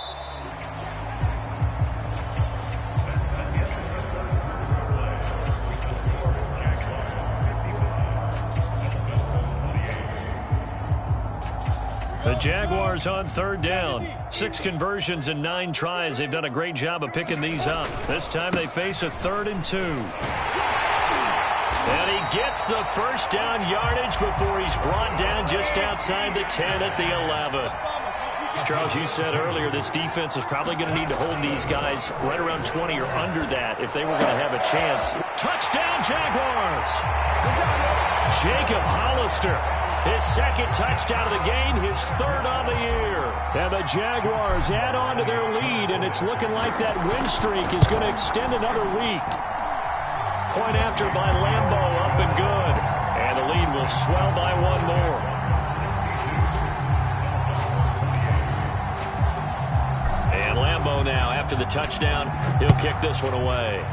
The Jaguars on 3rd down. 6 conversions and 9 tries. They've done a great job of picking these up. This time they face a 3rd and 2. And he gets the 1st down yardage before he's brought down just outside the 10 at the 11. Charles, you said earlier this defense is probably going to need to hold these guys right around 20 or under that if they were going to have a chance. Touchdown, Jaguars! Jacob Hollister. His 2nd touchdown of the game, his 3rd on the year. And the Jaguars add on to their lead, and it's looking like that win streak is going to extend another week. Point after by Lambo, up and good. And the lead will swell by 1 more. And Lambo now, after the touchdown, he'll kick this one away.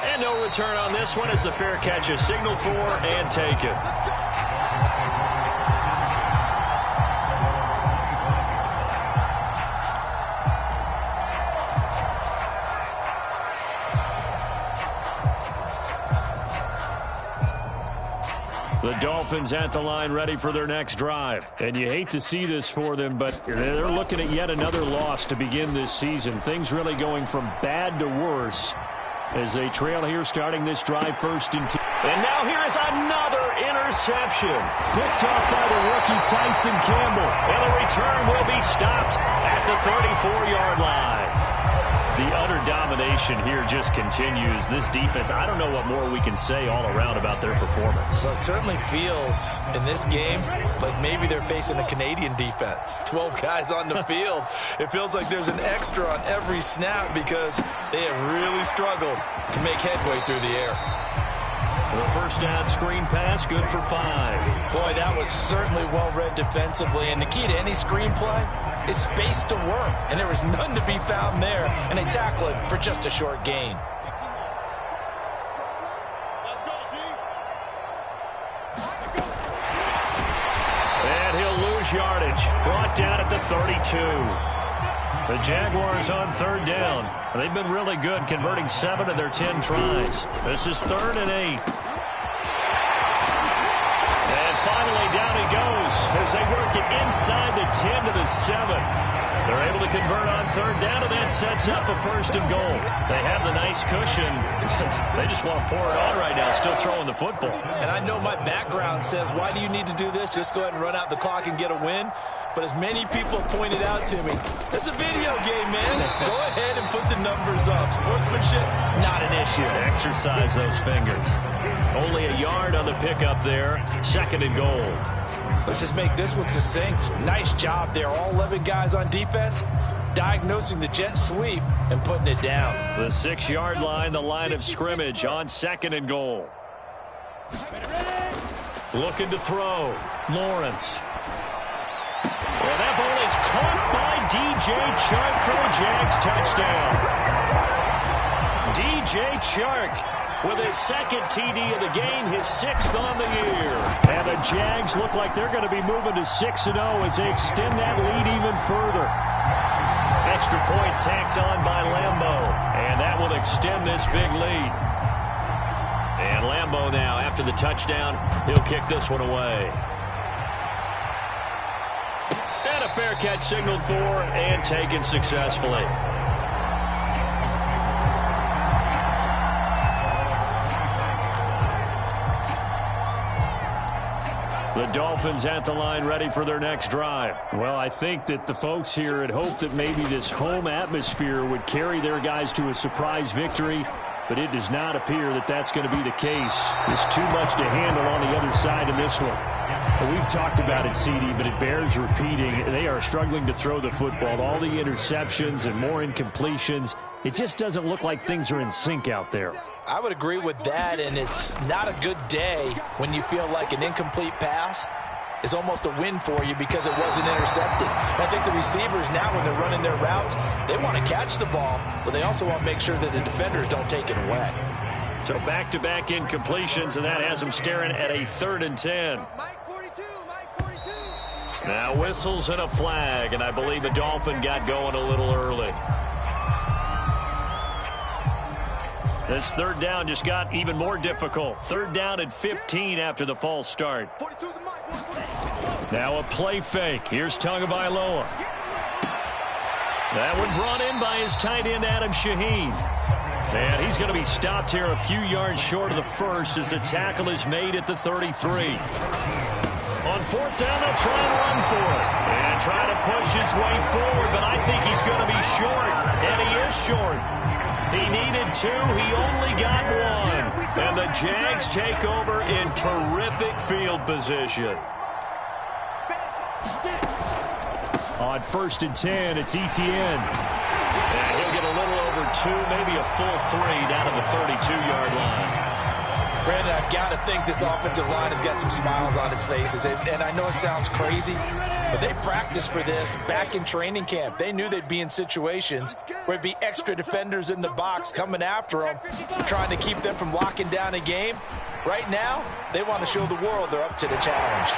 And no return on this one as the fair catch is signaled for and taken. The Dolphins at the line ready for their next drive. And you hate to see this for them, but they're looking at yet another loss to begin this season. Things really going from bad to worse as they trail here starting this drive 1st and 2. And now here is another interception. Picked off by the rookie Tyson Campbell. And the return will be stopped at the 34-yard line. The utter domination here just continues. This defense, I don't know what more we can say all around about their performance. Well, it certainly feels in this game like maybe they're facing a Canadian defense. 12 guys on the field. It feels like there's an extra on every snap because they have really struggled to make headway through the air. The first down screen pass, good for 5. Boy, that was certainly well-read defensively. And the key to any screen play is space to work. And there was none to be found there. And they tackle it for just a short gain. And he'll lose yardage. Brought down at the 32. The Jaguars on third down. They've been really good, converting 7 of their 10 tries. This is 3rd and 8. And finally down he goes as they work it inside the 10 to the 7. They're able to convert on third down, and that sets up a 1st and goal. They have the nice cushion. They just want to pour it on right now, still throwing the football. And I know my background says, why do you need to do this? Just go ahead and run out the clock and get a win. But as many people pointed out to me, it's a video game, man. Go ahead and put the numbers up. Sportsmanship, not an issue. Exercise those fingers. Only a yard on the pickup there. 2nd and goal. Let's just make this one succinct. Nice job there. All 11 guys on defense diagnosing the jet sweep and putting it down. The 6-yard line, the line of scrimmage on 2nd and goal. Looking to throw. Lawrence. Well, that ball is caught by DJ Chark for a Jags touchdown. DJ Chark with his 2nd TD of the game, his 6th on the year. And the Jags look like they're going to be moving to 6-0 as they extend that lead even further. Extra point tacked on by Lambeau, and that will extend this big lead. And Lambeau now, after the touchdown, he'll kick this one away. And a fair catch signaled for and taken successfully. The Dolphins at the line, ready for their next drive. Well, I think that the folks here had hoped that maybe this home atmosphere would carry their guys to a surprise victory, but it does not appear that that's going to be the case. There's too much to handle on the other side in this one. Well, we've talked about it, CD, but it bears repeating. They are struggling to throw the football. All the interceptions and more incompletions. It just doesn't look like things are in sync out there. I would agree with that, and it's not a good day when you feel like an incomplete pass is almost a win for you because it wasn't intercepted. And I think the receivers now, when they're running their routes, they want to catch the ball, but they also want to make sure that the defenders don't take it away. So back-to-back incompletions, and that has them staring at a 3rd and 10. Now whistles and a flag, and I believe the Dolphin got going a little early. This 3rd down just got even more difficult. 3rd down and 15 after the false start. Now a play fake. Here's Tagovailoa. That one brought in by his tight end, Adam Shaheen. And he's going to be stopped here a few yards short of the first as the tackle is made at the 33. On 4th down, they'll try and run for it. And try to push his way forward, but I think he's going to be short. And he is short. He needed 2. He only got 1. And the Jags take over in terrific field position. On 1st and 10, it's Etienne. And he'll get a little over 2, maybe a full 3 down to the 32-yard line. Brandon, I've got to think this offensive line has got some smiles on its faces. And I know it sounds crazy, but they practiced for this back in training camp. They knew they'd be in situations where it'd be extra defenders in the box coming after them, trying to keep them from locking down a game. Right now, they want to show the world they're up to the challenge.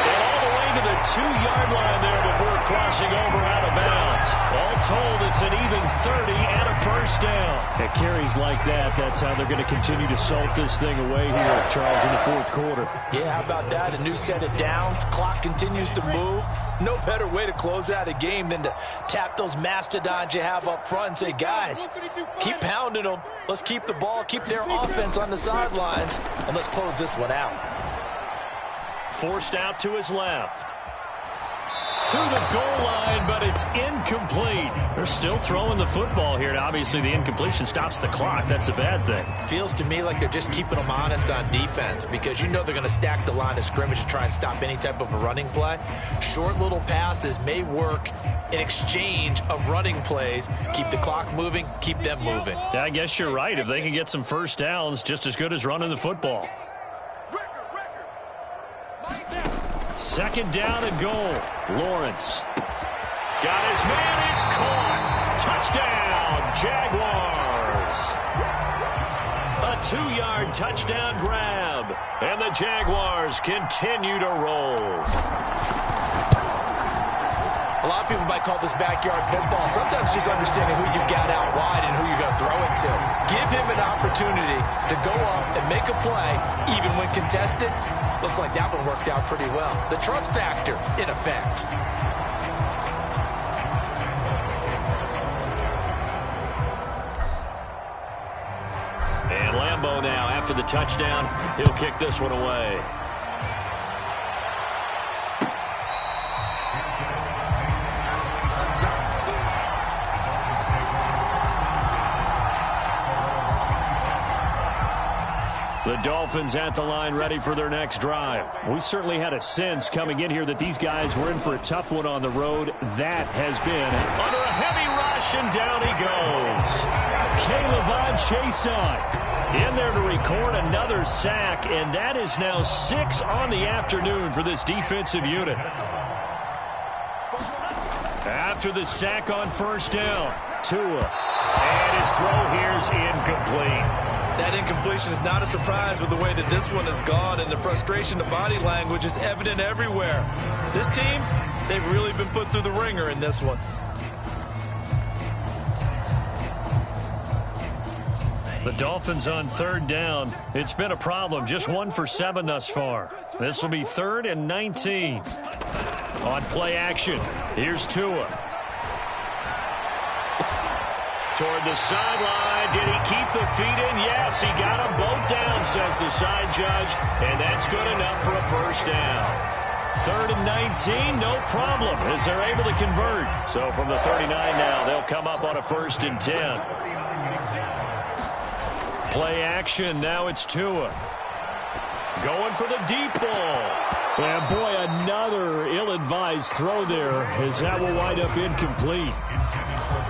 And all the way to the 2-yard line there before crossing over out of bounds. All told, it's an even 30 and a 1st down. At carries like that, that's how they're going to continue to salt this thing away here, Charles, in the 4th quarter. Yeah, how about that? A new set of downs. Clock continues to move. No better way to close out a game than to tap those mastodons you have up front and say, guys, keep pounding them. Let's keep the ball, keep their offense on the sidelines, and let's close this one out. Forced out to his left. to the goal line, but it's incomplete. They're still throwing the football here. Obviously, the incompletion stops the clock. That's a bad thing. Feels to me like they're just keeping them honest on defense because you know they're going to stack the line of scrimmage to try and stop any type of a running play. Short little passes may work in exchange of running plays. Keep the clock moving, keep them moving. Yeah, I guess you're right. If they can get some first downs, just as good as running the football. Second down and goal. Lawrence. Got his man. It's caught. Touchdown, Jaguars. A 2-yard touchdown grab. And the Jaguars continue to roll. A lot of people might call this backyard football. Sometimes just understanding who you've got out wide and who you're going to throw it to. Give him an opportunity to go up and make a play, even when contested. Looks like that one worked out pretty well. The trust factor in effect. And Lambeau now, after the touchdown, he'll kick this one away. The Dolphins at the line ready for their next drive. We certainly had a sense coming in here that these guys were in for a tough one on the road. That has been under a heavy rush, and down he goes. K'Lavon Chaisson in there to record another sack, and that is now 6 on the afternoon for this defensive unit. After the sack on first down, Tua. And his throw here's incomplete. That incompletion is not a surprise with the way that this one has gone, and the frustration of body language is evident everywhere. This team, they've really been put through the ringer in this one. The Dolphins on third down. It's been a problem. Just 1 for 7 thus far. This will be 3rd and 19. On play action, here's Tua. Toward the sideline. Did he keep the feet in? Yes, he got them both down, says the side judge. And that's good enough for a first down. 3rd and 19, no problem, as they're able to convert. So from the 39 now, they'll come up on a 1st and 10. Play action, now it's Tua. Going for the deep ball. And boy, another ill-advised throw there, as that will wind up incomplete.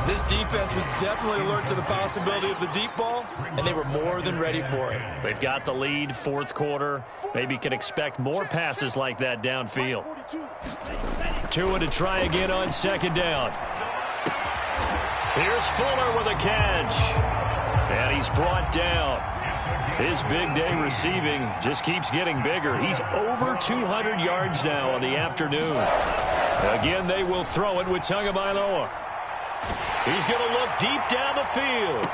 This defense was definitely alert to the possibility of the deep ball, and they were more than ready for it. They've got the lead, 4th quarter. Maybe can expect more passes like that downfield. Tua to try again on 2nd down. Here's Fuller with a catch. And he's brought down. His big day receiving just keeps getting bigger. He's over 200 yards now on the afternoon. Again, they will throw it with Tagovailoa. He's going to look deep down the field.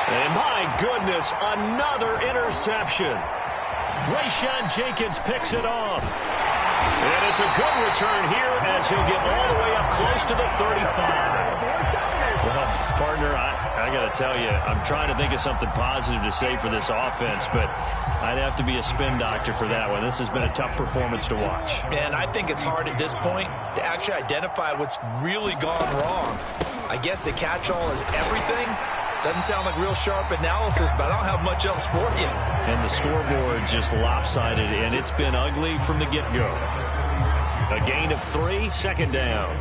And my goodness, another interception. Rayshon Jenkins picks it off. And it's a good return here as he'll get all the way up close to the 35. Well, partner, I got to tell you, I'm trying to think of something positive to say for this offense, but I'd have to be a spin doctor for that one. This has been a tough performance to watch. And I think it's hard at this point to actually identify what's really gone wrong. I guess the catch-all is everything. Doesn't sound like real sharp analysis, but I don't have much else for you. And the scoreboard just lopsided, and it's been ugly from the get-go. A gain of 3, 2nd down.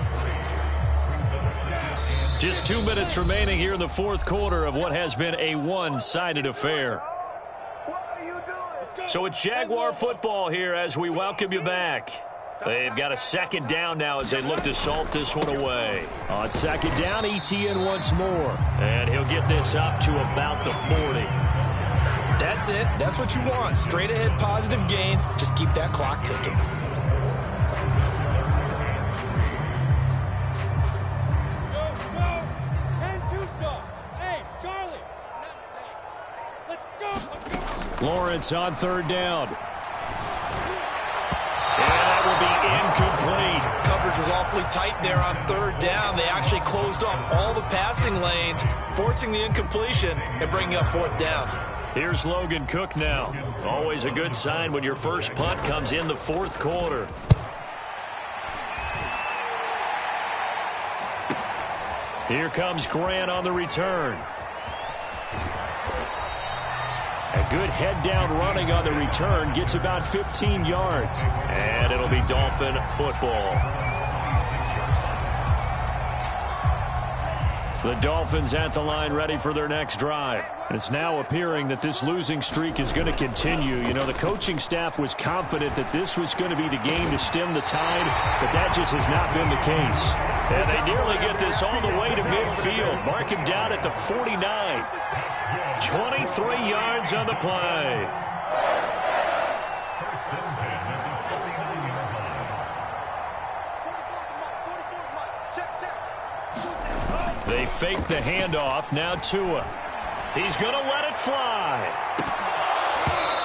Just 2 minutes remaining here in the 4th quarter of what has been a one-sided affair. So it's Jaguar football here as we welcome you back. They've got a 2nd down now as they look to salt this one away. On 2nd down, ETN once more. And he'll get this up to about the 40. That's it. That's what you want. Straight ahead positive gain. Just keep that clock ticking. Lawrence on 3rd down. And that will be incomplete. Coverage was awfully tight there on 3rd down. They actually closed off all the passing lanes, forcing the incompletion and bringing up 4th down. Here's Logan Cook now. Always a good sign when your first punt comes in the 4th quarter. Here comes Grant on the return. A good head-down running on the return. Gets about 15 yards. And it'll be Dolphin football. The Dolphins at the line ready for their next drive. And it's now appearing that this losing streak is going to continue. You know, the coaching staff was confident that this was going to be the game to stem the tide, but that just has not been the case. And they nearly get this all the way to midfield. Mark him down at the 49. 23 yards on the play. They fake the handoff. Now Tua. He's going to let it fly.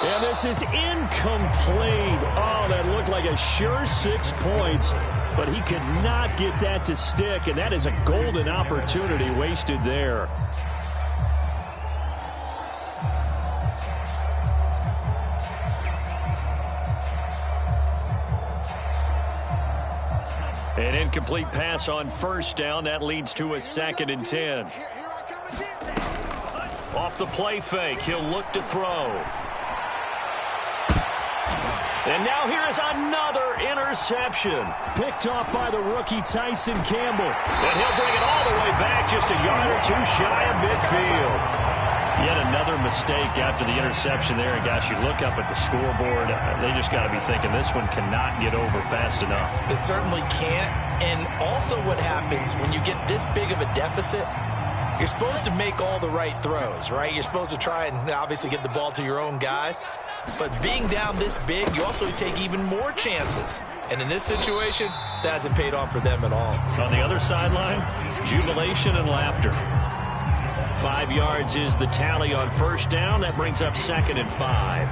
And this is incomplete. Oh, that looked like a sure 6 points, but he could not get that to stick, and that is a golden opportunity wasted there. An incomplete pass on first down. That leads to a 2nd and 10. Off the play fake, he'll look to throw. And now here is another interception. Picked off by the rookie Tyson Campbell. And he'll bring it all the way back just a yard or two shy of midfield. Yet another mistake after the interception there. And gosh, you look up at the scoreboard, they just got to be thinking this one cannot get over fast enough. It certainly can't. And also what happens when you get this big of a deficit, you're supposed to make all the right throws, right? You're supposed to try and obviously get the ball to your own guys. But being down this big, you also take even more chances. And in this situation, that hasn't paid off for them at all. On the other sideline, jubilation and laughter. 5 yards is the tally on first down. That brings up 2nd and 5.